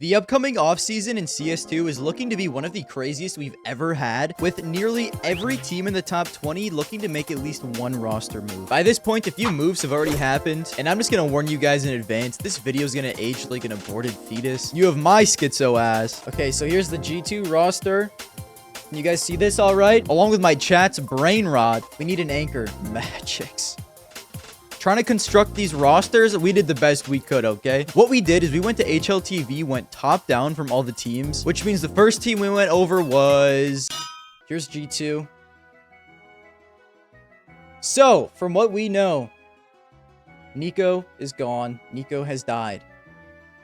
The upcoming offseason in CS2 is looking to be one of the craziest we've ever had, with nearly every team in the top 20 looking to make at least one roster move. By this point, a few moves have already happened, and I'm just going to warn you guys in advance, this video is going to age like an aborted fetus. You have my schizo ass. Okay, so here's the G2 roster. Can you guys see this all right? Along with my chat's brain rot, we need an anchor. Magics. Trying to construct these rosters, we did the best we could, okay? What we did is we went to HLTV, went top down from all the teams, which means the first team we went over was... Here's G2. So, from what we know, Nico is gone. Nico has died.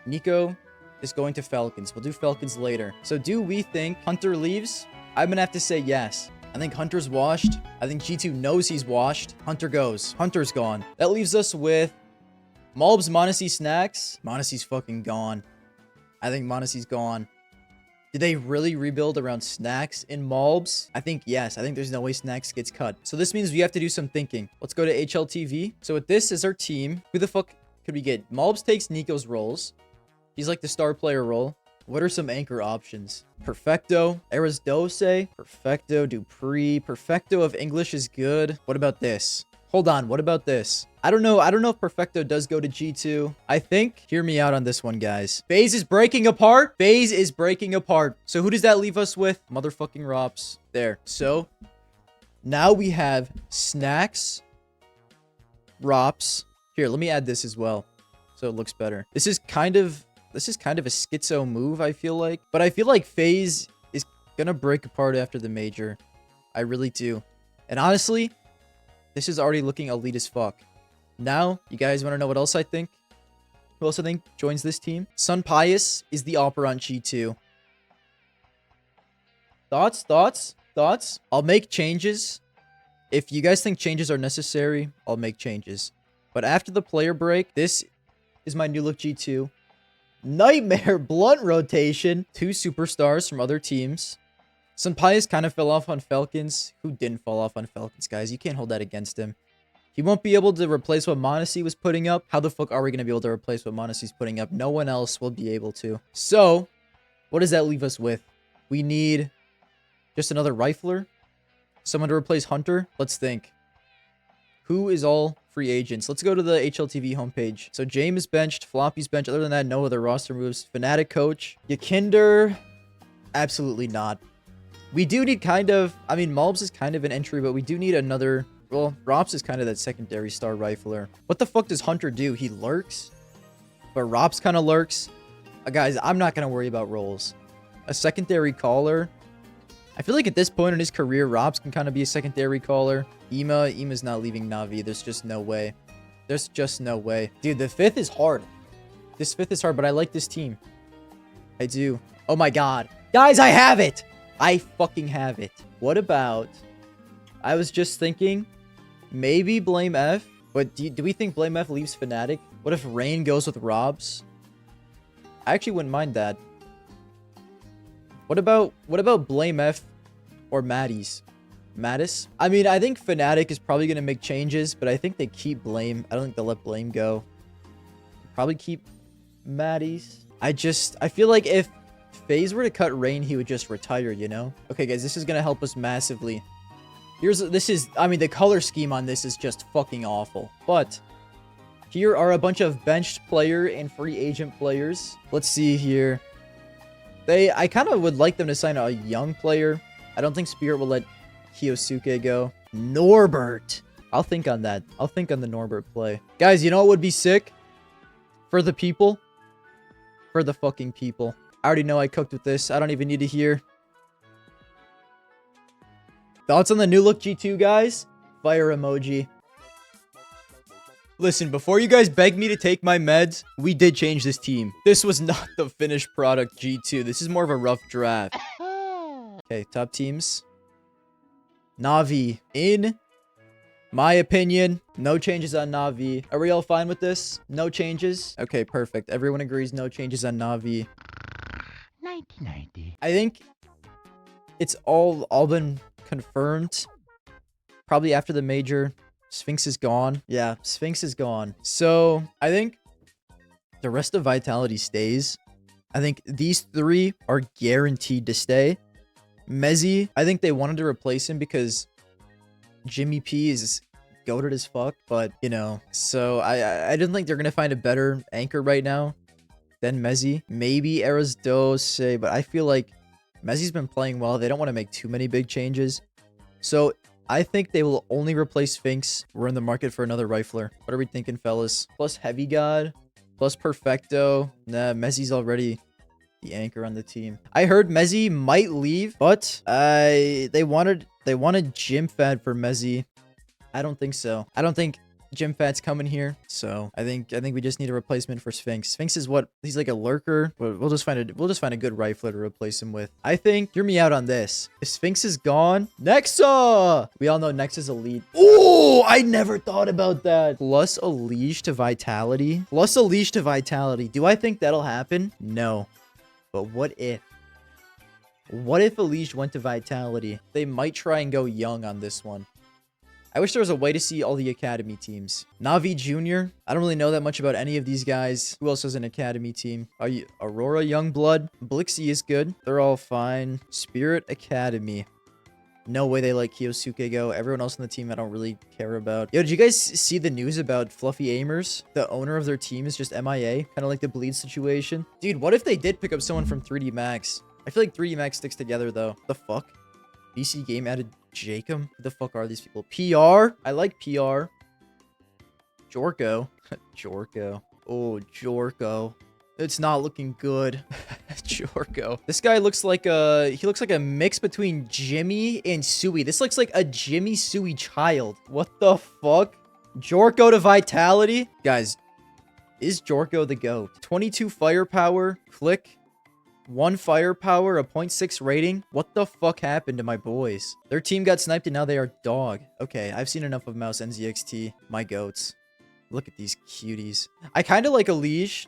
Nico is going to Falcons. We'll do Falcons later. So, do we think Hunter leaves? I'm gonna have to say yes. I think Hunter's washed. I think G2 knows he's washed. Hunter goes. Hunter's gone. That leaves us with MOUZ, m0NESY, Snacks. m0NESY's fucking gone. I think m0NESY's gone. Did they really rebuild around Snacks in MOUZ? I think yes. I think there's no way Snacks gets cut. So this means we have to do some thinking. Let's go to HLTV. So with this as our team, who the fuck could we get? MOUZ takes Nico's roles. He's like the star player role. What are some anchor options? Perfecto, Arisdose, Perfecto, Dupree. Perfecto of English is good. What about this? Hold on, what about this? I don't know if Perfecto does go to G2. I think, hear me out on this one, guys. FAZE is breaking apart. FAZE is breaking apart. So who does that leave us with? Motherfucking Rops. There. So, now we have Snacks, Rops. Here, let me add this as well, so it looks better. This is kind of a schizo move, I feel like. But I feel like FaZe is gonna break apart after the major. I really do. And honestly, this is already looking elite as fuck. Now, you guys want to know what else I think? Who else I think joins this team? Sun Pius is the operant G2. Thoughts? I'll make changes. If you guys think changes are necessary, I'll make changes. But after the player break, this is my new look G2. Nightmare blunt rotation. 2 superstars from other teams. Sunpius kind of fell off on Falcons. Who didn't fall off on Falcons, guys? You can't hold that against him. He won't be able to replace what m0NESY was putting up. How the fuck are we going to be able to replace what m0NESY's putting up? No one else will be able to. So, what does that leave us with? We need just another rifler. Someone to replace Hunter. Let's think. Who is all free agents? Let's go to the HLTV homepage. So James is benched, Floppy's benched. Other than that, no other roster moves. FNATIC coach. Yakinder, absolutely not. We do need kind of, I mean, MOUZ is kind of an entry, but we do need another, well, Rops is kind of that secondary star rifler. What the fuck does Hunter do? He lurks, but Rops kind of lurks. Guys, I'm not going to worry about roles. A secondary caller. I feel like at this point in his career, Rops can kind of be a secondary caller. Ima's not leaving NAVI. There's just no way. There's just no way. Dude, the 5th is hard. This 5th is hard, but I like this team. I do. Oh my god. Guys, I have it! I fucking have it. What about... I was just thinking, maybe Blame F. But do we think Blame F leaves FNATIC? What if Rain goes with Robs? I actually wouldn't mind that. What about Blame F or Mattis? Mattis? I mean, I think FNATIC is probably going to make changes, but I think they keep Blame. I don't think they'll let Blame go. Probably keep Mattis. I feel like if FaZe were to cut Rain, he would just retire, you know? Okay, guys, this is going to help us massively. I mean, the color scheme on this is just fucking awful. But here are a bunch of benched player and free agent players. Let's see here. I kind of would like them to sign a young player. I don't think Spirit will let Kiyosuke go. Norbert. I'll think on that. I'll think on the Norbert play. Guys, you know what would be sick? For the people. For the fucking people. I already know I cooked with this. I don't even need to hear. Thoughts on the new look G2, guys? Fire emoji. Listen, before you guys beg me to take my meds, we did change this team. This was not the finished product G2. This is more of a rough draft. Okay, top teams. NAVI. In my opinion, no changes on NAVI. Are we all fine with this? No changes? Okay, perfect. Everyone agrees no changes on NAVI. 1990. I think it's all been confirmed. Probably after the major. Sphinx is gone. Yeah, Sphinx is gone. So, I think the rest of Vitality stays. I think these three are guaranteed to stay. Mezzi, I think they wanted to replace him because Jimmy P is goated as fuck, but, you know, so I didn't think they're going to find a better anchor right now than Mezzi. Maybe Eras Dose, but I feel like Mezzi's been playing well. They don't want to make too many big changes. So I think they will only replace Sphinx. We're in the market for another rifler. What are we thinking, fellas? Plus Heavy God, plus Perfecto. Nah, Mezzi's already the anchor on the team. I heard Mezzi might leave, but they wanted Gym Fad for Mezzi. I don't think so. I don't think Gym Fat's coming here. So I think we just need a replacement for Sphinx. Sphinx is what he's like, a lurker, but we'll just find a good rifler to replace him with. I think, hear me out on this. If Sphinx is gone, Nexa! We all know Nexa's elite. Oh, I never thought about that. Plus Elige to Vitality. Plus Elige to Vitality. Do I think that'll happen? No. But what if? What if Elige went to Vitality? They might try and go young on this one. I wish there was a way to see all the academy teams. Navi Jr. I don't really know that much about any of these guys. Who else has an academy team? Are you Aurora Youngblood? Blixie is good. They're all fine. Spirit Academy. No way they let Kyosuke go. Everyone else on the team I don't really care about. Yo, did you guys see the news about Fluffy Aimers? The owner of their team is just MIA. Kind of like the Bleed situation. Dude, what if they did pick up someone from 3D Max? I feel like 3D Max sticks together though. The fuck? BC Game added Jacob? Who the fuck are these people? PR? I like PR. Jorko. Jorko. Oh, Jorko. It's not looking good. Jorko. This guy looks like a mix between Jimmy and Sui. This looks like a Jimmy Sui child. What the fuck? Jorko to Vitality? Guys, is Jorko the GOAT? 22 firepower. Click. 1 firepower, a 0.6 rating. What the fuck happened to my boys? Their team got sniped and now they are dog. Okay, I've seen enough of MOUZ NZXT. My goats. Look at these cuties. I kind of like Elige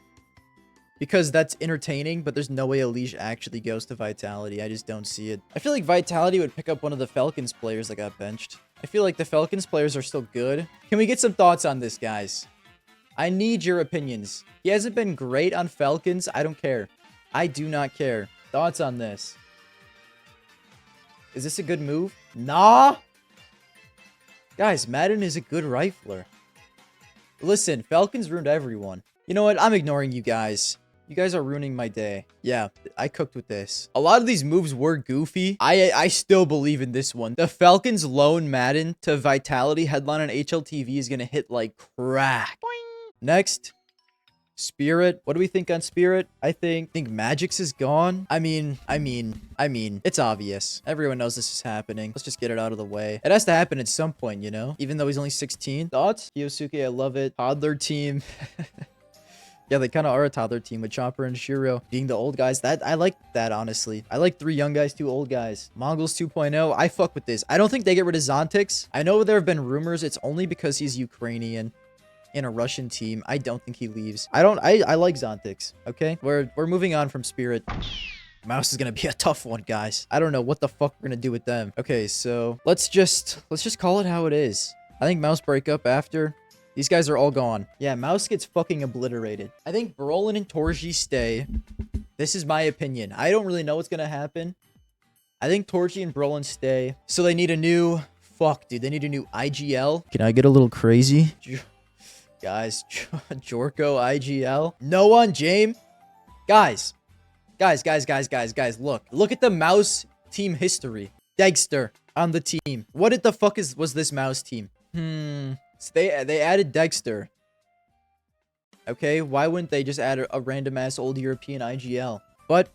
because that's entertaining, but there's no way Elige actually goes to Vitality. I just don't see it. I feel like Vitality would pick up one of the Falcons players that got benched. I feel like the Falcons players are still good. Can we get some thoughts on this, guys? I need your opinions. He hasn't been great on Falcons. I don't care. I do not care. Thoughts on this? Is this a good move? Nah. Guys, Madden is a good rifler. Listen, Falcons ruined everyone. You know what? I'm ignoring you guys. You guys are ruining my day. Yeah, I cooked with this. A lot of these moves were goofy. I still believe in this one. The Falcons loan Madden to Vitality headline on HLTV is going to hit like crack. Boing. Next. Spirit. What do we think on Spirit? I think Magix is gone. I mean, it's obvious. Everyone knows this is happening. Let's just get it out of the way. It has to happen at some point, you know? Even though he's only 16. Thoughts? Kyosuke, I love it. Toddler team. Yeah, they kind of are a toddler team with Chopper and Shiro being the old guys. I like that, honestly. I like 3 young guys, 2 old guys. MONGOLZ 2.0. I fuck with this. I don't think they get rid of Zontix. I know there have been rumors. It's only because he's Ukrainian. In a Russian team. I don't think he leaves. I like Zontix. Okay, we're moving on from Spirit. MOUZ is gonna be a tough one, guys. I don't know what the fuck we're gonna do with them. Okay, so let's just call it how it is. I think MOUZ break up after these guys are all gone. Yeah, MOUZ gets fucking obliterated. I think Brolin and Torji stay. This is my opinion. I don't really know what's gonna happen. I think Torji and Brolin stay. So they need a new they need a new IGL. Can I get a little crazy? Guys, Jorko IGL. No one, James. Guys, look at the MOUZ team history. Dexter on the team. What the fuck was this MOUZ team? So they added Dexter. Okay, why wouldn't they just add a random ass old European IGL? But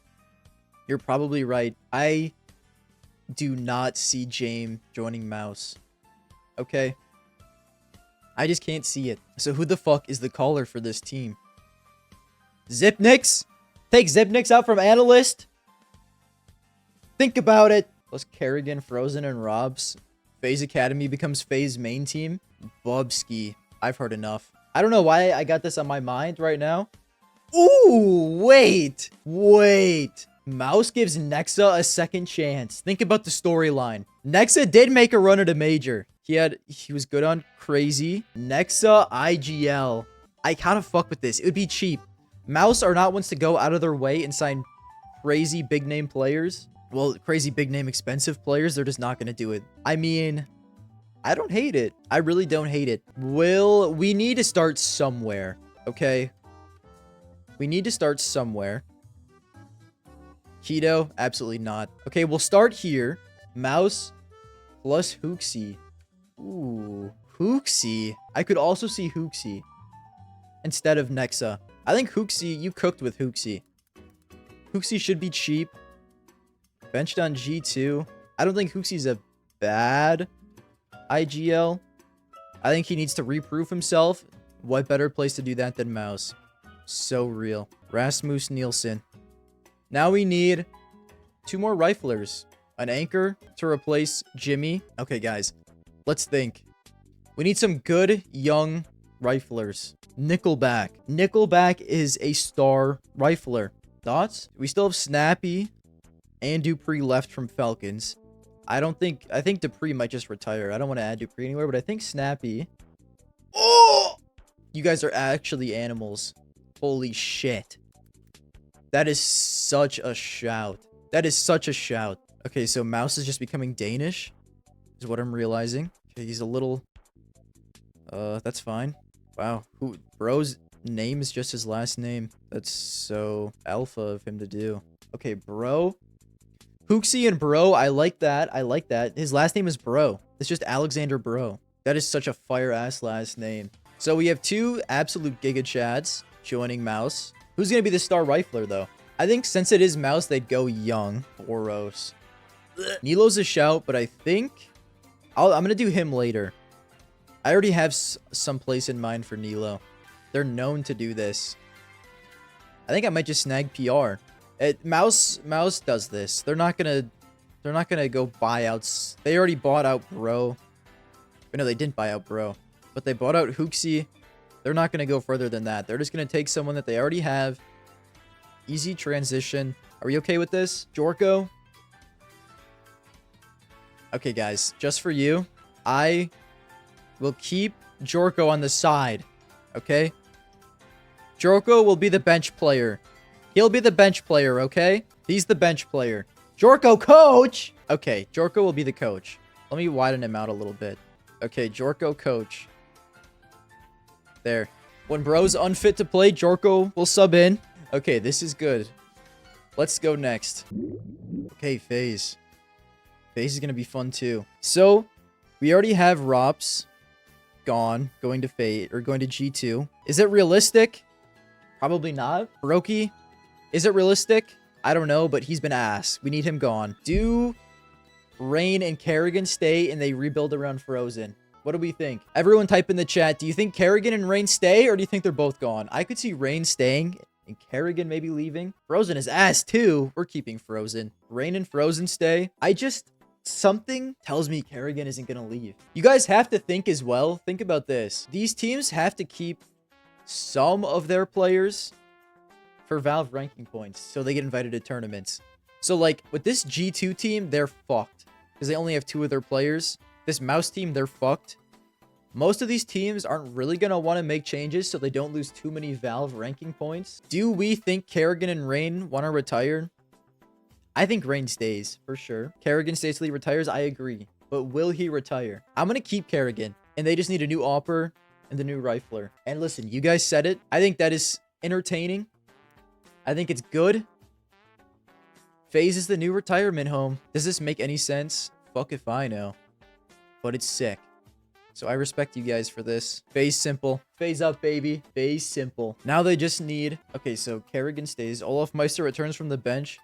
you're probably right. I do not see James joining MOUZ. Okay. I just can't see it. So who the fuck is the caller for this team? Zipnix? Take Zipnix out from analyst? Think about it. Plus Kerrigan, Frozen, and Robs. FaZe Academy becomes FaZe main team. Bubski. I've heard enough. I don't know why I got this on my mind right now. Ooh, wait. MOUZ gives Nexa a second chance. Think about the storyline. Nexa did make a run at a major. He was good on Crazy. Nexa IGL. I kind of fuck with this. It would be cheap. MOUZ are not ones to go out of their way and sign crazy big name players. Well, crazy big name expensive players. They're just not going to do it. I mean, I don't hate it. I really don't hate it. We need to start somewhere. Okay. We need to start somewhere. Keto? Absolutely not. Okay, we'll start here. MOUZ plus Hooksy. Ooh. Hooksy. I could also see Hooksy instead of Nexa. I think Hooksy, you cooked with Hooksy. Hooksy should be cheap. Benched on G2. I don't think Hooksy's a bad IGL. I think he needs to reprove himself. What better place to do that than MOUZ? So real. Rasmus Nielsen. Now we need 2 more riflers. An anchor to replace Jimmy. Okay, guys. Let's think. We need some good young riflers. Nickelback. Nickelback is a star rifler. Thoughts? We still have Snappy and Dupree left from Falcons. I think Dupree might just retire. I don't want to add Dupree anywhere, but I think Snappy. Oh! You guys are actually animals. Holy shit. That is such a shout. That is such a shout. Okay, so MOUZ is just becoming Danish, is what I'm realizing. Okay, he's a little... that's fine. Wow. Bro's name is just his last name. That's so alpha of him to do. Okay, Bro. Hooksy and Bro, I like that. I like that. His last name is Bro. It's just Alexander Bro. That is such a fire-ass last name. So we have 2 absolute Giga Chads joining MOUZ. Who's going to be the star rifler, though? I think since it is MOUZ, they'd go young. Boros. Nilo's a shout, but I think... I'm going to do him later. I already have some place in mind for Nilo. They're known to do this. I think I might just snag PR. MOUZ does this. They're not gonna go buyouts. They already bought out Bro. But no, they didn't buy out Bro. But they bought out Hooksy. They're not gonna go further than that. They're just gonna take someone that they already have. Easy transition. Are we okay with this? Jorko? Okay, guys. Just for you, I will keep Jorko on the side. Okay? Jorko will be the bench player. He'll be the bench player, okay? He's the bench player. Jorko, coach! Okay, Jorko will be the coach. Let me widen him out a little bit. Okay, Jorko, coach. There. When Bro's unfit to play, Jorko will sub in. Okay, this is good. Let's go next. Okay, FAZE. FAZE is going to be fun too. So, we already have Rops gone, going to FAZE, or going to G2. Is it realistic? Probably not. Brokey, is it realistic? I don't know, but he's been ass. We need him gone. Do Rain and Kerrigan stay and they rebuild around Frozen? What do we think? Everyone type in the chat. Do you think Kerrigan and Rain stay or do you think they're both gone? I could see Rain staying and Kerrigan maybe leaving. Frozen is ass too. We're keeping Frozen. Rain and Frozen stay. Something tells me Kerrigan isn't going to leave. You guys have to think as well. Think about this. These teams have to keep some of their players for Valve ranking points so they get invited to tournaments. So like with this G2 team, they're fucked because they only have 2 of their players. This MOUZ team, they're fucked. Most of these teams aren't really going to want to make changes so they don't lose too many Valve ranking points. Do we think Kerrigan and Rain want to retire? I think Rain stays for sure. Kerrigan stays till he retires. I agree. But will he retire? I'm going to keep Kerrigan and they just need a new AWPer and the new rifler. And listen, you guys said it. I think that is entertaining. I think it's good. FAZE is the new retirement home. Does this make any sense? Fuck if I know. But it's sick. So I respect you guys for this. FAZE simple. FAZE up, baby. FAZE simple. Now they just need... Okay, so Kerrigan stays. Olaf Meister returns from the bench.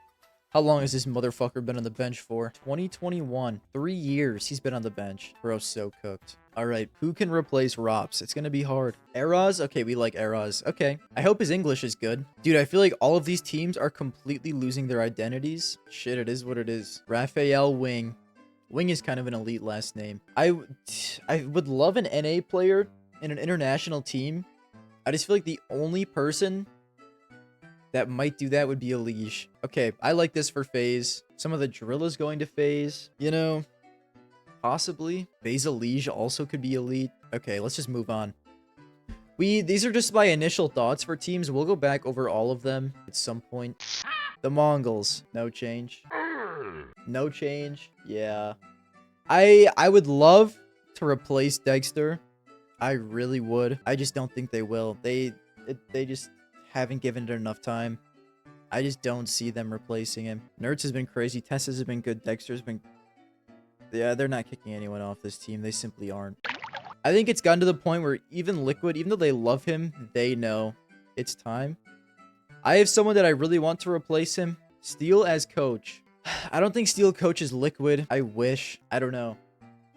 How long has this motherfucker been on the bench for? 2021. 3 years he's been on the bench. Bro's so cooked. All right, who can replace Rops? It's going to be hard. Eraz? Okay, we like Eraz. Okay. I hope his English is good. Dude, I feel like all of these teams are completely losing their identities. Shit, it is what it is. Raphael Wing. Wing is kind of an elite last name. I would love an NA player in an international team. I just feel like the only person that might do that would be Elige. Okay, I like this for FAZE. Some of the drill is going to FAZE. You know, possibly. FAZE Elige also could be elite. Okay, let's just move on. These are just my initial thoughts for teams. We'll go back over all of them at some point. The Mongols, no change. No change. Yeah. I would love to replace Dexter. I really would. I just don't think they will. They just haven't given it enough time. I just don't see them replacing him. Nerds has been crazy. Tessa's has been good. Dexter's been... Yeah, they're not kicking anyone off this team. They simply aren't. I think it's gotten to the point where even Liquid, even though they love him, they know it's time. I have someone that I really want to replace him. Steel as coach. I don't think Steel coaches Liquid. I wish. I don't know.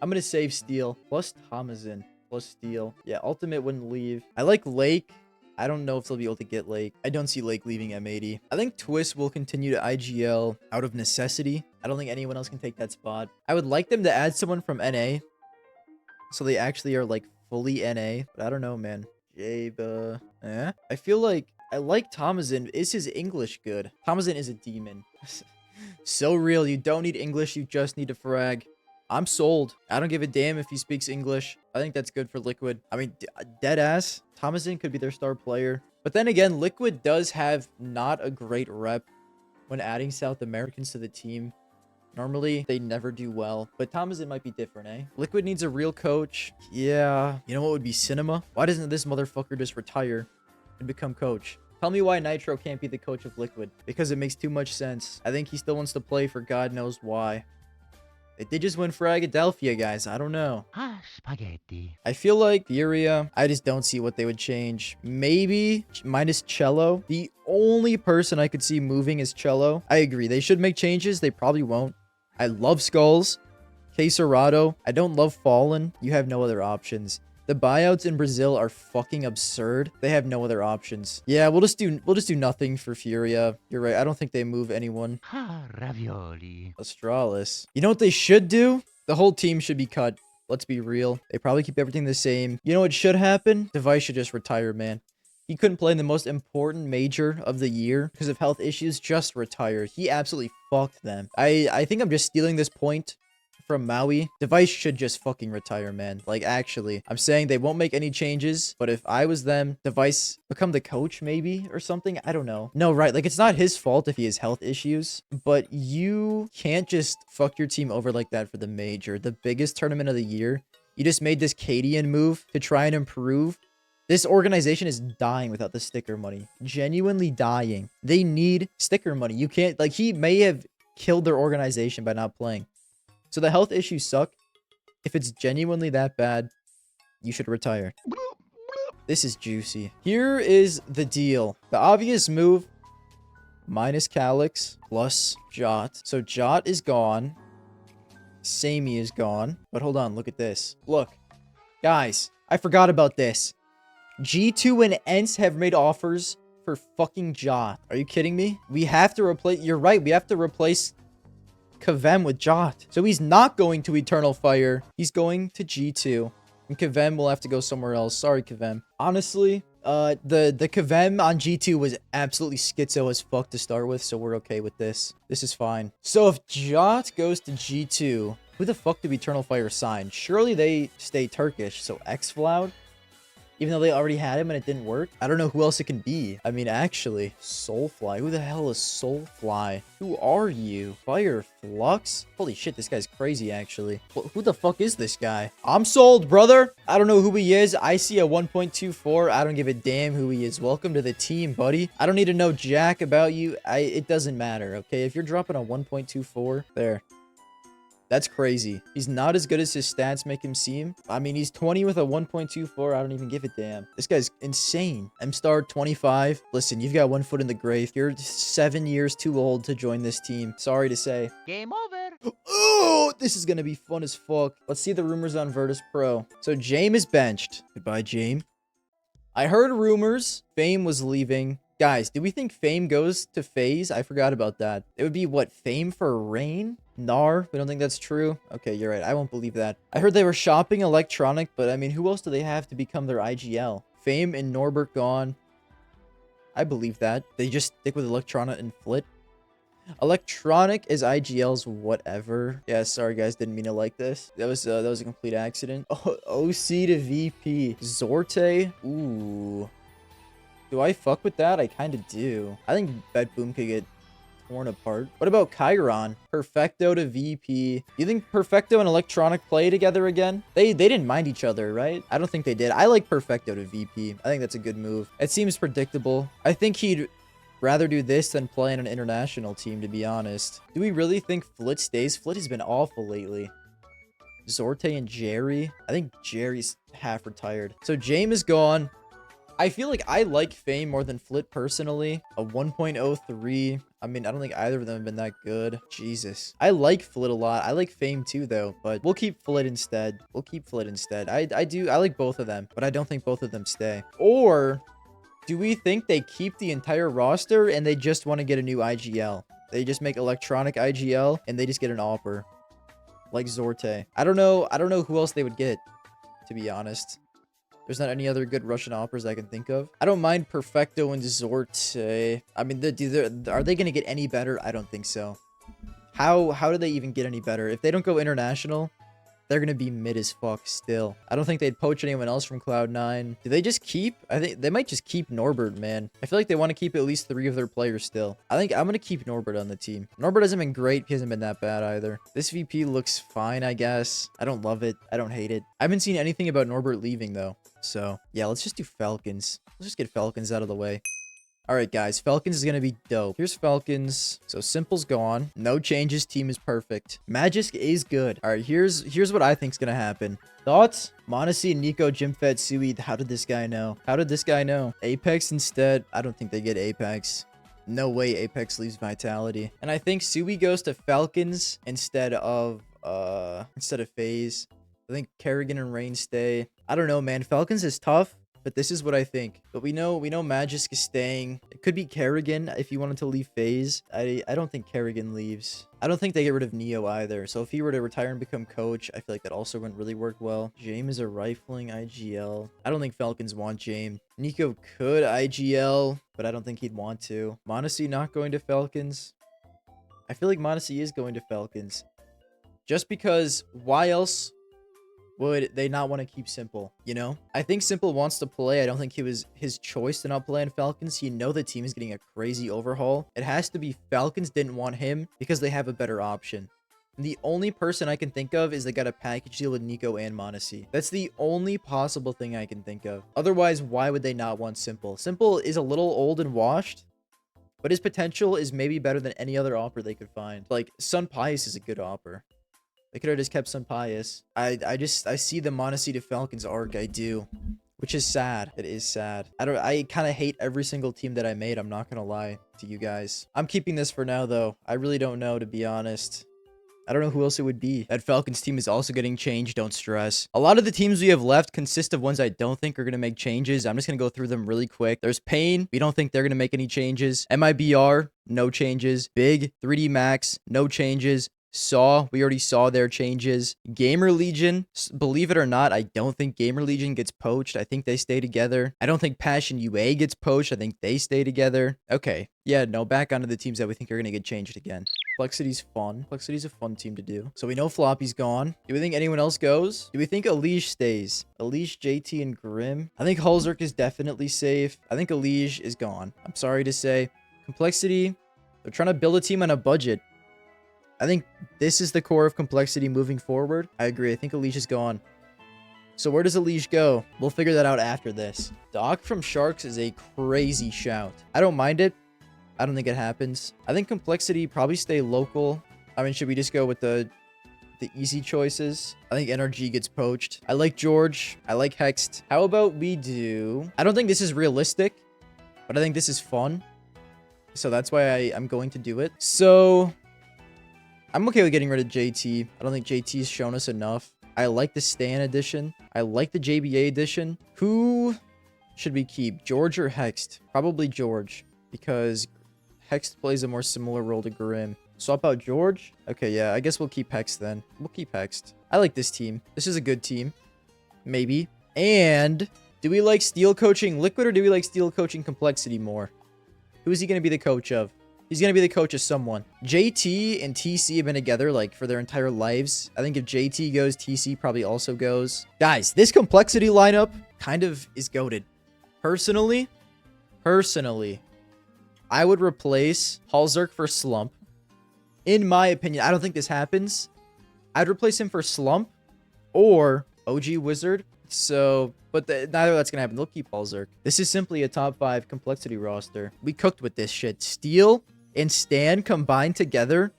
I'm going to save Steel. Plus Thomason. Plus Steel. Yeah, Ultimate wouldn't leave. I like Lake. I don't know if they'll be able to get Lake. I don't see Lake leaving M80. I think Twist will continue to IGL out of necessity. I don't think anyone else can take that spot. I would like them to add someone from NA. So they actually are like fully NA. But I don't know, man. Jaba. I feel like I like Thomason. Is his English good? Thomason is a demon. So real. You don't need English. You just need to frag. I'm sold. I don't give a damn if he speaks English. I think that's good for Liquid. I mean, dead ass. Thomason could be their star player. But then again, Liquid does have not a great rep when adding South Americans to the team. Normally, they never do well. But Thomason might be different, eh? Liquid needs a real coach. Yeah. You know what would be cinema? Why doesn't this motherfucker just retire and become coach? Tell me why Nitro can't be the coach of Liquid. Because it makes too much sense. I think he still wants to play for God knows why. They did just win Philadelphia, guys. I don't know. Spaghetti. I feel like Furia, I just don't see what they would change. Maybe minus Cello. The only person I could see moving is Cello. I agree. They should make changes. They probably won't. I love Skulls. Quesarado. I don't love Fallen. You have no other options. The buyouts in Brazil are fucking absurd. They have no other options. Yeah, we'll just do nothing for Furia. You're right. I don't think they move anyone. Ravioli. Astralis. You know what they should do? The whole team should be cut. Let's be real. They probably keep everything the same. You know what should happen? Device should just retire, man. He couldn't play in the most important major of the year because of health issues. Just retire. He absolutely fucked them. I think I'm just stealing this point from Maui. Device should just fucking retire, man. Like, actually, I'm saying they won't make any changes, but if I was them, Device become the coach maybe or something. I don't know. No, right. Like, it's not his fault if he has health issues, but you can't just fuck your team over like that for the major, the biggest tournament of the year. You just made this Cadian move to try and improve. This organization is dying without the sticker money. Genuinely dying. They need sticker money. You can't, like, he may have killed their organization by not playing. So the health issues suck. If it's genuinely that bad, you should retire. This is juicy. Here is the deal. The obvious move, minus Calyx plus Jot. So Jot is gone. Samey is gone. But hold on, look at this. Look. Guys, I forgot about this. G2 and ENCE have made offers for fucking Jot. Are you kidding me? We have to replace... You're right, we have to replace Kavem with Jot. So he's not going to Eternal Fire. He's going to G2. And Kavem will have to go somewhere else. Sorry, Kavem. Honestly, the Kavem on G2 was absolutely schizo as fuck to start with, so we're okay with this. This is fine. So if Jot goes to G2, who the fuck did Eternal Fire sign? Surely they stay Turkish, so Xfloud? Even though they already had him and it didn't work? I don't know who else it can be. I mean, actually, Soulfly. Who the hell is Soulfly? Who are you? Fire Flux? Holy shit, this guy's crazy, actually. Who the fuck is this guy? I'm sold, brother. I don't know who he is. I see a 1.24. I don't give a damn who he is. Welcome to the team, buddy. I don't need to know jack about you. It doesn't matter, okay? If you're dropping a 1.24, there. That's crazy. He's not as good as his stats make him seem. I mean, he's 20 with a 1.24. I don't even give a damn. This guy's insane. M-Star 25. Listen, you've got one foot in the grave. You're 7 years too old to join this team. Sorry to say. Game over. Oh, this is going to be fun as fuck. Let's see the rumors on Virtus Pro. So Jame is benched. Goodbye, Jame. I heard rumors Fame was leaving. Guys, do we think Fame goes to FaZe? I forgot about that. It would be, what, Fame for Rain? Nar? We don't think that's true? Okay, you're right. I won't believe that. I heard they were shopping Electronic, but I mean, who else do they have to become their IGL? Fame and Norbert gone. I believe that. They just stick with Electronic and Flit. Electronic is IGL's whatever. Yeah, sorry guys, didn't mean to like this. That was a complete accident. Oh, OC to VP. Zorte. Ooh. Do I fuck with that? I kind of do. I think Bet Boom could get torn apart. What about Chiron? Perfecto to VP. You think Perfecto and Electronic play together again? They didn't mind each other, right? I don't think they did. I like Perfecto to VP. I think that's a good move. It seems predictable. I think he'd rather do this than play in an international team, to be honest. Do we really think Flit stays? Flit has been awful lately. Zorte and Jerry. I think Jerry's half retired. So James is gone. I feel like I like Fame more than Flit personally. A 1.03. I mean, I don't think either of them have been that good. Jesus. I like Flit a lot. I like Fame too, though. But we'll keep Flit instead. We'll keep Flit instead. I like both of them. But I don't think both of them stay. Or do we think they keep the entire roster and they just want to get a new IGL? They just make Electronic IGL and they just get an AWPer. Like Zorte. I don't know who else they would get, to be honest. There's not any other good Russian AWPers I can think of. I don't mind Perfecto and Zorte. I mean, are they going to get any better? I don't think so. How do they even get any better? If they don't go international, they're going to be mid as fuck still. I don't think they'd poach anyone else from Cloud9. Do they just keep? I think they might just keep Norbert, man. I feel like they want to keep at least 3 of their players still. I think I'm going to keep Norbert on the team. Norbert hasn't been great. He hasn't been that bad either. This VP looks fine, I guess. I don't love it. I don't hate it. I haven't seen anything about Norbert leaving, though. So, yeah, let's just do Falcons. Let's just get Falcons out of the way. All right, guys, Falcons is going to be dope. Here's Falcons. So Simple's gone. No changes. Team is perfect. Magisk is good. All right, here's what I think is going to happen. Thoughts? Monesi, Nico, Jimfet, Sui. How did this guy know? How did this guy know? Apex instead. I don't think they get Apex. No way Apex leaves Vitality. And I think Sui goes to Falcons instead of FaZe. I think Kerrigan and Rain stay. I don't know, man. Falcons is tough. But this is what I think. But we know Magisk is staying. It could be Kerrigan if you wanted to leave FaZe. I don't think Kerrigan leaves. I don't think they get rid of Neo either. So if he were to retire and become coach, I feel like that also wouldn't really work well. James is a rifling IGL. I don't think Falcons want James. Nico could IGL, but I don't think he'd want to. Monesi not going to Falcons. I feel like Monesi is going to Falcons. Just because why else would they not want to keep Simple, you know? I think Simple wants to play. I don't think it was his choice to not play in Falcons. You know the team is getting a crazy overhaul. It has to be Falcons didn't want him because they have a better option. And the only person I can think of is they got a package deal with Nico and Monesi. That's the only possible thing I can think of. Otherwise, why would they not want Simple? Simple is a little old and washed, but his potential is maybe better than any other AWPer they could find. Like, Sun Pius is a good AWPer. They could have just kept Sun Pius. I see the Monesi to Falcons arc. I do. Which is sad. It is sad. I kind of hate every single team that I made. I'm not going to lie to you guys. I'm keeping this for now, though. I really don't know, to be honest. I don't know who else it would be. That Falcons team is also getting changed. Don't stress. A lot of the teams we have left consist of ones I don't think are going to make changes. I'm just going to go through them really quick. There's Pain. We don't think they're going to make any changes. MIBR. No changes. Big. 3D Max. No changes. Saw, we already saw their changes. Gamer Legion, believe it or not, I don't think Gamer Legion gets poached. I think they stay together. I don't think Passion UA gets poached. I think they stay together. Okay. Yeah, no, back onto the teams that we think are going to get changed again. Complexity's fun. Complexity's a fun team to do. So we know Floppy's gone. Do we think anyone else goes? Do we think Elige stays? Elige, JT, and Grim? I think Hulzerk is definitely safe. I think Elige is gone. I'm sorry to say. Complexity, they're trying to build a team on a budget. I think this is the core of Complexity moving forward. I agree. I think Elige is gone. So where does Elige go? We'll figure that out after this. Doc from Sharks is a crazy shout. I don't mind it. I don't think it happens. I think Complexity probably stay local. I mean, should we just go with the easy choices? I think NRG gets poached. I like George. I like Hext. How about we do... I don't think this is realistic, but I think this is fun. So that's why I'm going to do it. So... I'm okay with getting rid of JT. I don't think JT's shown us enough. I like the Stan edition. I like the JBA edition. Who should we keep? George or Hext? Probably George, because Hext plays a more similar role to Grim. Swap out George? Okay, yeah, I guess we'll keep Hext then. We'll keep Hext. I like this team. This is a good team. Maybe. And do we like Steel coaching Liquid or do we like Steel coaching Complexity more? Who is he going to be the coach of? He's going to be the coach of someone. JT and TC have been together, like, for their entire lives. I think if JT goes, TC probably also goes. Guys, this complexity lineup kind of is goated. Personally, I would replace Halzerk for Slump. In my opinion, I don't think this happens. I'd replace him for Slump or OG Wizard. So, but neither of that's going to happen. They'll keep Halzerk. This is simply a top 5 complexity roster. We cooked with this shit. Steel and Stan combined together.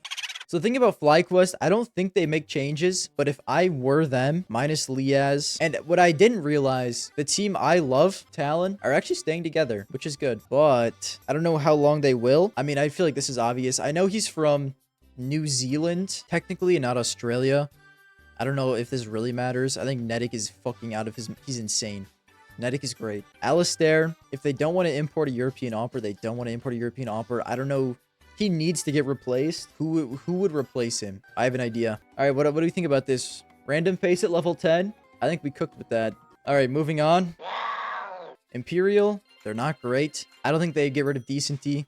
So the thing about FlyQuest, I don't think they make changes, but if I were them, minus Liaz, and what I didn't realize, the team I love, Talon, are actually staying together, which is good, but I don't know how long they will. I mean, I feel like this is obvious. I know he's from New Zealand, technically, and not Australia. I don't know if this really matters. I think FNATIC is fucking out of his... He's insane. FNATIC is great. Alistair, if they don't want to import a European Opera, they don't want to import a European Opera. I don't know. He needs to get replaced. Who would replace him? I have an idea. All right, what do you think about this? Random pace at level 10? I think we cooked with that. All right, moving on. Imperial, they're not great. I don't think they'd get rid of Decenty.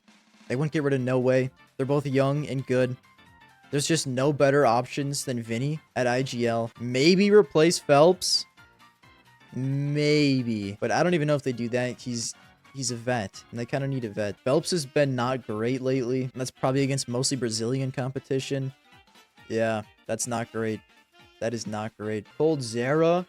They wouldn't get rid of No Way. They're both young and good. There's just no better options than Vinny at IGL. Maybe replace Phelps. Maybe. But I don't even know if they do that. He's a vet, and they kind of need a vet. Phelps has been not great lately, and that's probably against mostly Brazilian competition. Yeah, that's not great. That is not great. Cold Zera.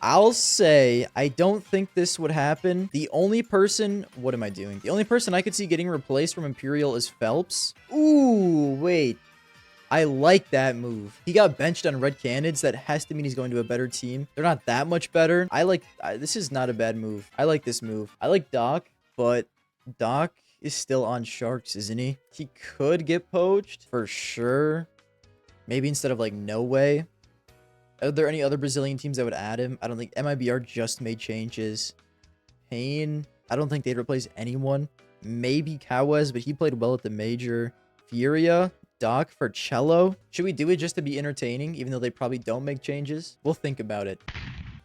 I'll say I don't think this would happen. The only person... What am I doing? The only person I could see getting replaced from Imperial is Phelps. Ooh, wait. I like that move. He got benched on Red Canids. That has to mean he's going to a better team. They're not that much better. This is not a bad move. I like this move. I like Doc, but Doc is still on Sharks, isn't he? He could get poached for sure. Maybe instead of like No Way. Are there any other Brazilian teams that would add him? I don't think. MIBR just made changes. Payne. I don't think they'd replace anyone. Maybe Kawes, but he played well at the major. Furia. Doc for Cello. Should we do it just to be entertaining, even though they probably don't make changes? We'll think about it.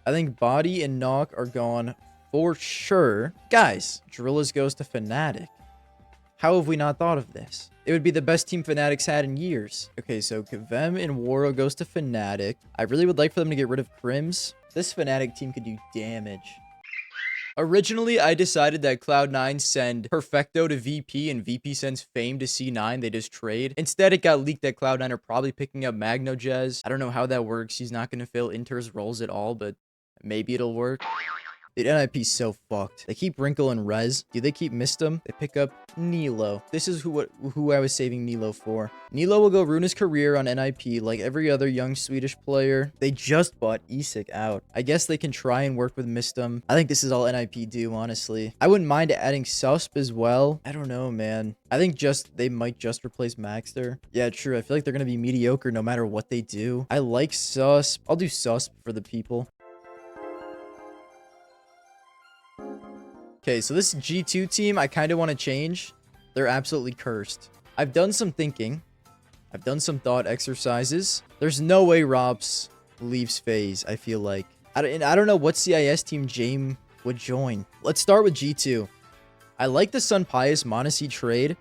I think Body and Knock are gone for sure. Guys, Drillis goes to FNATIC. How have we not thought of this? It would be the best team FNATIC's had in years. Okay, so Kavem and Waro goes to FNATIC. I really would like for them to get rid of Crims. This FNATIC team could do damage. Originally, I decided that Cloud9 send Perfecto to VP and VP sends Fame to C9. They just trade. Instead, it got leaked that Cloud9 are probably picking up Magno Jazz. I don't know how that works. He's not going to fill Inter's roles at all, but maybe it'll work. Dude, NIP's so fucked. They keep Wrinkle and Rez. Do they keep Mistum? They pick up Nilo. This is who I was saving Nilo for. Nilo will go ruin his career on NIP like every other young Swedish player. They just bought Isak out. I guess they can try and work with Mistum. I think this is all NIP do, honestly. I wouldn't mind adding Susp as well. I don't know, man. I think they might just replace Maxter. Yeah, true. I feel like they're going to be mediocre no matter what they do. I like Susp. I'll do Susp for the people. Okay, so this G2 team, I kind of want to change. They're absolutely cursed. I've done some thinking. I've done some thought exercises. There's no way Robs leaves FaZe, I feel like. I don't know what CIS team Jame would join. Let's start with G2. I like the Sun Pius Monacy trade.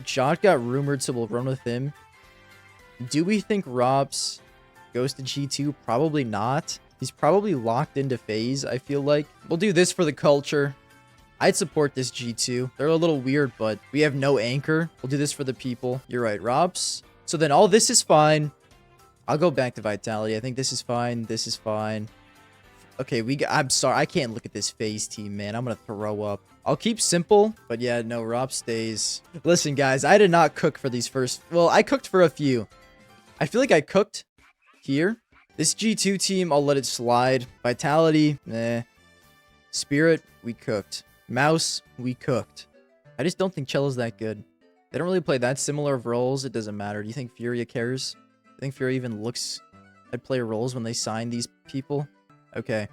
Jot got rumored, so we'll run with him. Do we think Robs goes to G2? Probably not. He's probably locked into FaZe, I feel like. We'll do this for the culture. I'd support this G2. They're a little weird, but we have no anchor. We'll do this for the people. You're right, Robs. So then all this is fine. I'll go back to Vitality. I think this is fine. This is fine. Okay, I'm sorry. I can't look at this FaZe team, man. I'm going to throw up. I'll keep simple, but yeah, no, Rob stays. Listen, guys, I did not cook for these first... Well, I cooked for a few. I feel like I cooked here. This G2 team, I'll let it slide. Vitality, nah. Spirit, we cooked. MOUZ, we cooked. I just don't think Cello's that good. They don't really play that similar of roles. It doesn't matter. Do you think Furia cares? Do you think Furia even looks at player roles when they sign these people? Okay.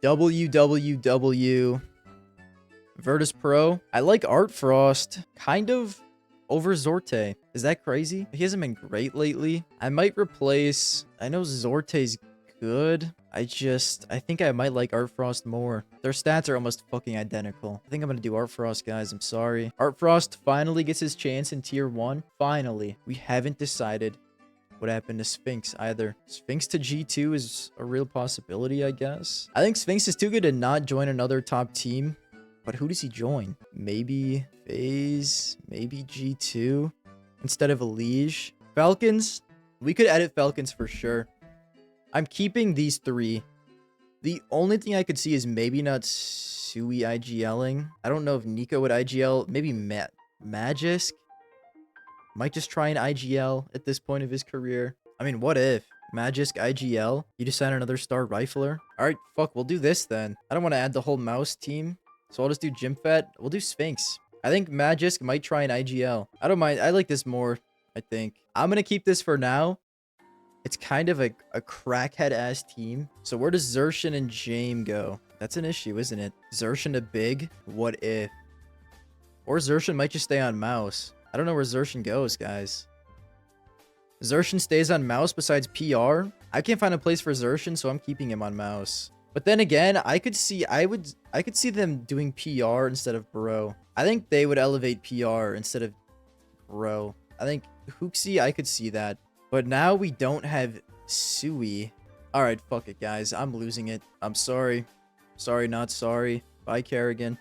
WWW. Virtus Pro. I like Art Frost. Kind of over Zorte. Is that crazy? He hasn't been great lately. I might replace... I know Zorte's good. I think I might like Art Frost more. Their stats are almost fucking identical. I think I'm gonna do Art Frost, guys. I'm sorry. Art Frost finally gets his chance in tier 1. Finally. We haven't decided what happened to Sphinx either. Sphinx to G2 is a real possibility, I guess. I think Sphinx is too good to not join another top team. But who does he join? Maybe FAZE, maybe G2 instead of elige. Falcons, we could edit Falcons for sure. I'm keeping these 3. The only thing I could see is maybe not Sui IGLing. I don't know if Nico would IGL. Maybe Magisk might just try an IGL at this point of his career. I mean, what if Magisk IGL? You just sign another star rifler? All right, fuck, we'll do this then. I don't want to add the whole MOUZ team, so I'll just do Gymfet. We'll do Sphinx. I think Magisk might try an IGL. I don't mind. I like this more, I think. I'm going to keep this for now. It's kind of a crackhead-ass team. So where does Xerxin and Jame go? That's an issue, isn't it? Xerxin to Big? What if? Or Xerxin might just stay on MOUZ. I don't know where Xerxin goes, guys. Xerxin stays on MOUZ besides PR. I can't find a place for Xerxin, so I'm keeping him on MOUZ. But then again, I could see them doing PR instead of Bro. I think they would elevate PR instead of Bro. I think Hooksy, I could see that. But now we don't have Sui. Alright, fuck it, guys. I'm losing it. I'm sorry. Sorry, not sorry. Bye, Kerrigan.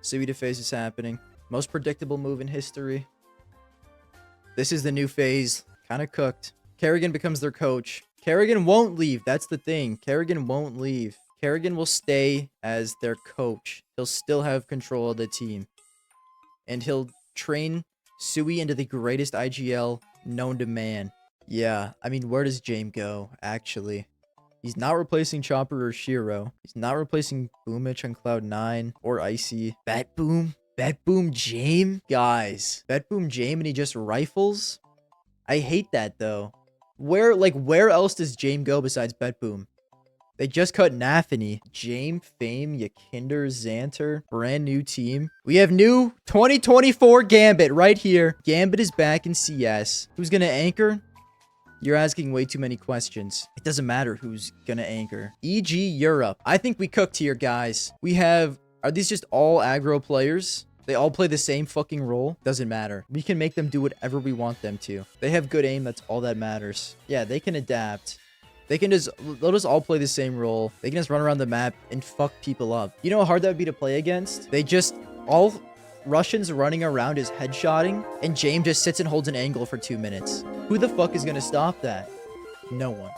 Sui to FaZe is happening. Most predictable move in history. This is the new FaZe. Kind of cooked. Kerrigan becomes their coach. Kerrigan won't leave. That's the thing. Kerrigan won't leave. Kerrigan will stay as their coach. He'll still have control of the team. And he'll train Sui into the greatest IGL known to man. Yeah, I mean, where does Jame go, actually? He's not replacing Chopper or Shiro. He's not replacing Boomich on Cloud9 or Icy. Bet Boom Jame? Guys, Bet Boom Jame and he just rifles? I hate that, though. Where else does Jame go besides Bet Boom? They just cut NAVI. Jame, Fame, Yakinder, Xanter. Brand new team. We have new 2024 Gambit right here. Gambit is back in CS. Who's gonna anchor? You're asking way too many questions. It doesn't matter who's gonna anchor. EG Europe. I think we cooked here, guys. We have... Are these just all aggro players? They all play the same fucking role? Doesn't matter. We can make them do whatever we want them to. They have good aim. That's all that matters. Yeah, they can adapt. They'll just all play the same role. They can just run around the map and fuck people up. You know how hard that would be to play against? They just... All Russians running around is headshotting, and Jame just sits and holds an angle for 2 minutes. Who the fuck is gonna stop that? No one.